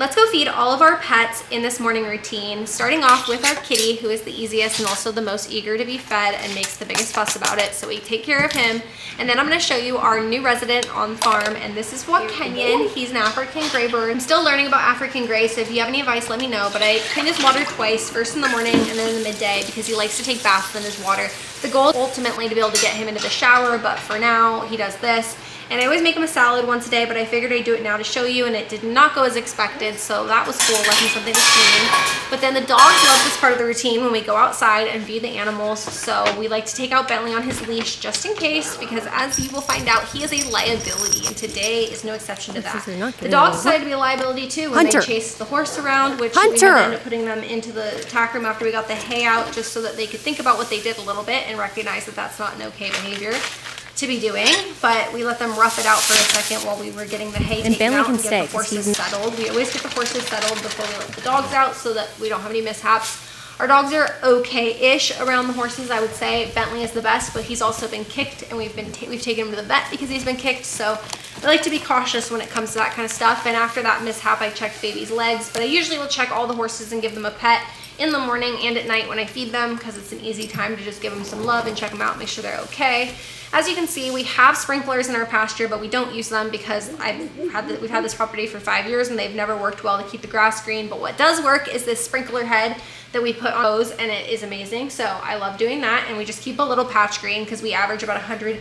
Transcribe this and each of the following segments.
Let's go feed all of our pets in this morning routine, starting off with our kitty, who is the easiest and also the most eager to be fed and makes the biggest fuss about it. So we take care of him. And then I'm gonna show you our new resident on the farm. And this is what Kenyon, he's an African gray bird. I'm still learning about African gray, so if you have any advice, let me know. But I clean his water twice, first in the morning and then in the midday, because he likes to take baths in his water. The goal is ultimately to be able to get him into the shower, but for now, he does this. And I always make him a salad once a day, but I figured I'd do it now to show you, and it did not go as expected, so that was cool, left him something to clean. But then the dogs love this part of the routine when we go outside and feed the animals, so we like to take out Bentley on his leash just in case, because as you will find out, he is a liability, and today is no exception to that. The dogs decided to be a liability too when they chased the horse around, which we had to end up putting them into the tack room after we got the hay out, just so that they could think about what they did a little bit and recognize that that's not an okay behavior to be doing. But we let them rough it out for a second while we were getting the hay taken out and get the horses settled. We always get the horses settled before we let the dogs out so that we don't have any mishaps. Our dogs are okay-ish around the horses, I would say. Bentley is the best, but he's also been kicked, and we've taken him to the vet because he's been kicked. So I like to be cautious when it comes to that kind of stuff. And after that mishap, I checked baby's legs, but I usually will check all the horses and give them a pet in the morning and at night when I feed them, because it's an easy time to just give them some love and check them out, make sure they're okay. As you can see, we have sprinklers in our pasture, but we don't use them because we've had this property for 5 years and they've never worked well to keep the grass green. But what does work is this sprinkler head that we put on hose, and it is amazing. So I love doing that, and we just keep a little patch green because we average about 100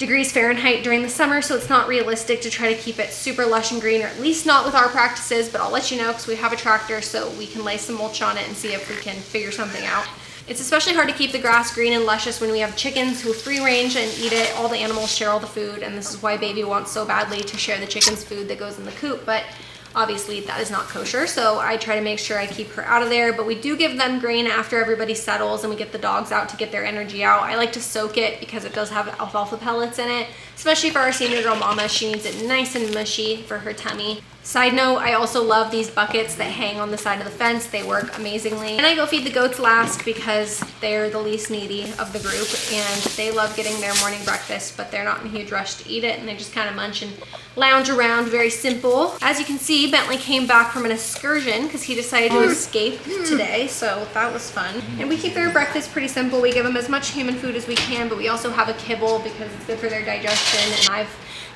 degrees Fahrenheit during the summer, so it's not realistic to try to keep it super lush and green, or at least not with our practices, but I'll let you know because we have a tractor, so we can lay some mulch on it and see if we can figure something out. It's especially hard to keep the grass green and luscious when we have chickens who free range and eat it. All the animals share all the food, and this is why baby wants so badly to share the chicken's food that goes in the coop, but obviously that is not kosher, so I try to make sure I keep her out of there. But we do give them grain after everybody settles and we get the dogs out to get their energy out. I like to soak it because it does have alfalfa pellets in it, especially for our senior girl mama. She needs it nice and mushy for her tummy. Side note, I also love these buckets that hang on the side of the fence. They work amazingly. And I go feed the goats last because they're the least needy of the group, and they love getting their morning breakfast, but they're not in a huge rush to eat it, and they just kind of munch and lounge around. Very simple. As you can see, Bentley came back from an excursion because he decided to escape today, so that was fun. And we keep their breakfast pretty simple. We give them as much human food as we can, but we also have a kibble because it's good for their digestion. And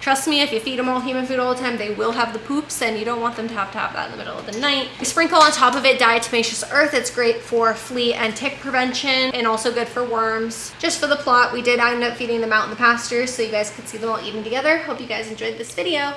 trust me, if you feed them all human food all the time, they will have the poops, and you don't want them to have that in the middle of the night. We sprinkle on top of it diatomaceous earth. It's great for flea and tick prevention, and also good for worms. Just for the plot, we did end up feeding them out in the pasture so you guys could see them all eating together. Hope you guys enjoyed this video.